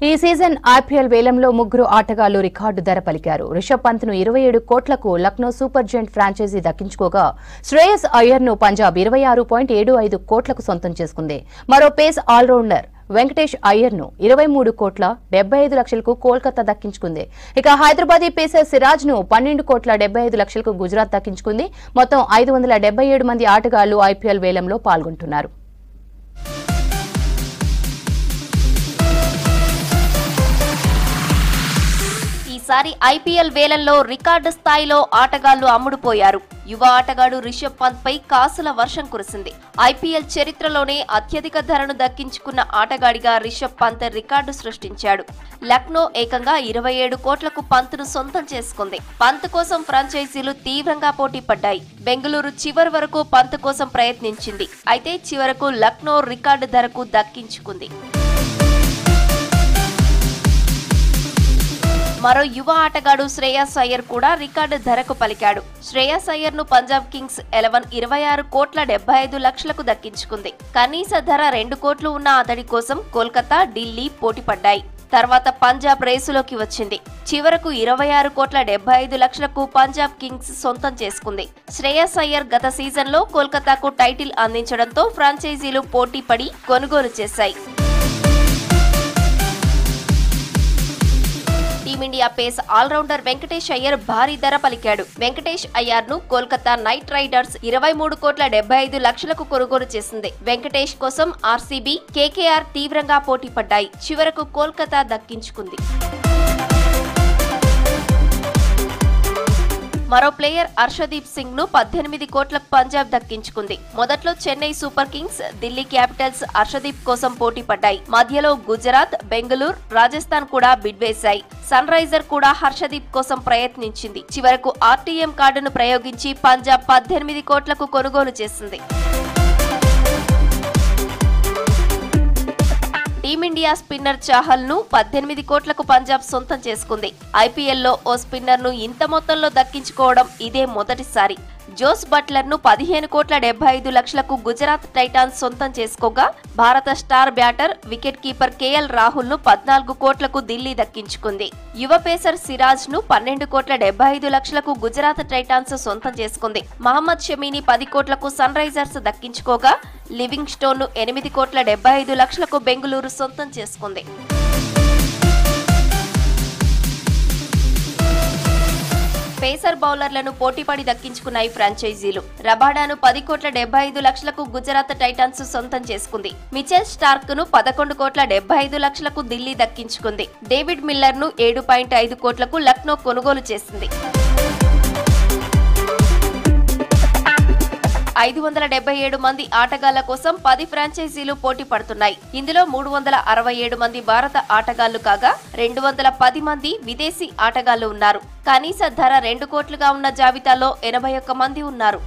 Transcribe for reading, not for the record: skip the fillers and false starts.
ఈ season IPL వేలంలో ముగ్గురు ఆటగాళ్లు రికార్డు ధర పలికారు. రిషబ్ పంత్ను 27 కోట్లకు లక్నో సూపర్ జెయింట్ ఫ్రాంచైజీ దక్కించుకోగా శ్రేయస్ అయ్యర్ను పంజాబ్ 26.75 కోట్లకు సొంతం చేసుకుంది. మరో పేస్ ఆల్రౌండర్ వెంకటేష్ అయ్యర్ను 23 కోట్ల 75 లక్షలకు కోల్కతా దక్కించుకుంది. ఇక హైదరాబాదీ పేసర్ సిరాజ్ను 12 కోట్ల 75 లక్షలకు గుజరాత్ దక్కించుకుంది. మొత్తం 577 మంది ఆటగాళ్లు ఐపీఎల్ వేలంలో పాల్గొంటున్నారు. ఈసారి ఐపీఎల్ వేలంలో రికార్డు స్థాయిలో ఆటగాళ్లు అమ్ముడుపోయారు. యువ ఆటగాడు రిషబ్ పంత్ పై కాసుల వర్షం కురిసింది. ఐపీఎల్ చరిత్రలోనే అత్యధిక ధరను దక్కించుకున్న ఆటగాడిగా రిషబ్ పంత్ రికార్డు సృష్టించాడు. లక్నో ఏకంగా 27 కోట్లకు పంత్ను సొంతం చేసుకుంది. పంత్ కోసం ఫ్రాంచైజీలు తీవ్రంగా పోటీ పడ్డాయి. బెంగళూరు చివరి వరకు పంత్ కోసం ప్రయత్నించింది. అయితే చివరకు లక్నో రికార్డు ధరకు దక్కించుకుంది. మరో యువ ఆటగాడు శ్రేయస్ అయ్యర్ కూడా రికార్డు ధరకు పలికాడు. శ్రేయస్ అయ్యర్ ను పంజాబ్ కింగ్స్ 26 కోట్ల 75 లక్షలకు దక్కించుకుంది. కనీస ధర 2 కోట్లు ఉన్న అతడి కోసం కోల్కతా, ఢిల్లీ పోటీ పడ్డాయి. తర్వాత పంజాబ్ రేసులోకి వచ్చింది. చివరకు 26 కోట్ల 75 లక్షలకు పంజాబ్ కింగ్స్ సొంతం చేసుకుంది. శ్రేయస్ అయ్యర్ గత సీజన్లో కోల్కతాకు టైటిల్ అందించడంతో ఫ్రాంచైజీలు పోటీ పడి కొనుగోలు చేశాయి. Team India pace all rounder Venkatesh Iyer భారీ ధర పలికాడు. వెంకటేష్ అయ్యర్ ను కోల్కతా నైట్ రైడర్స్ 23 కోట్ల 75 లక్షలకు కొనుగోలు చేసింది. వెంకటేష్ కోసం ఆర్సీబీ, కేకేఆర్ తీవ్రంగా పోటీ పడ్డాయి. చివరకు కోల్కతా దక్కించుకుంది. మరో ప్లేయర్ హర్షదీప్ సింగ్ ను 18 కోట్లకు పంజాబ్ దక్కించుకుంది. మొదట్లో Chennai super Kings, Delhi Capitals Harshdeep కోసం పోటీ పడ్డాయి. మధ్యలో గుజరాత్, బెంగళూరు, రాజస్థాన్ కూడా బిడ్ వేశాయి. సన్ రైజర్ కూడా హర్షదీప్ కోసం ప్రయత్నించింది. చివరకు ఆర్టీఎం కార్డును ప్రయోగించి పంజాబ్ 18 కోట్లకు కొనుగోలు చేసింది. టీమిండియా స్పిన్నర్ చాహల్ ను 18 కోట్లకు పంజాబ్ సొంతం చేసుకుంది. ఐపీఎల్లో ఓ స్పిన్నర్ ను ఇంత మొత్తంలో దక్కించుకోవడం ఇదే మొదటిసారి. జోస్ బట్లర్ ను 15 కోట్ల 75 లక్షలకు గుజరాత్ టైటాన్స్ సొంతం చేసుకోగా భారత star batter wicket keeper KL Rahul ను 14 కోట్లకు ఢిల్లీ దక్కించుకుంది. యువ పేసర్ సిరాజ్ ను 12 కోట్ల 75 లక్షలకు గుజరాత్ టైటాన్స్ సొంతం చేసుకుంది. మహమ్మద్ షమీని 10 కోట్లకు సన్ రైజర్స్ దక్కించుకోగా లివింగ్ స్టోన్ ను 8 కోట్ల 75 లక్షలకు బెంగళూరు సొంతం చేసుకుంది. పేసర్ బౌలర్లను పోటీపడి దక్కించుకున్నాయి ఫ్రాంచైజీలు. రబాడాను 10 కోట్ల 75 లక్షలకు గుజరాత్ టైటాన్స్ సొంతం చేసుకుంది. మిచెల్ స్టార్క్ ను 11 కోట్ల 75 లక్షలకు ఢిల్లీ దక్కించుకుంది. డేవిడ్ మిల్లర్ ను 7.5 కోట్లకు లక్నో కొనుగోలు చేసింది. 577 మంది ఆటగాళ్ల కోసం 10 ఫ్రాంచైజీలు పోటీ పడుతున్నాయి. ఇందులో 367 మంది భారత ఆటగాళ్లు కాగా 210 మంది విదేశీ ఆటగాళ్లు ఉన్నారు. కనీస ధర 2 కోట్లుగా ఉన్న జాబితాలో 81 మంది ఉన్నారు.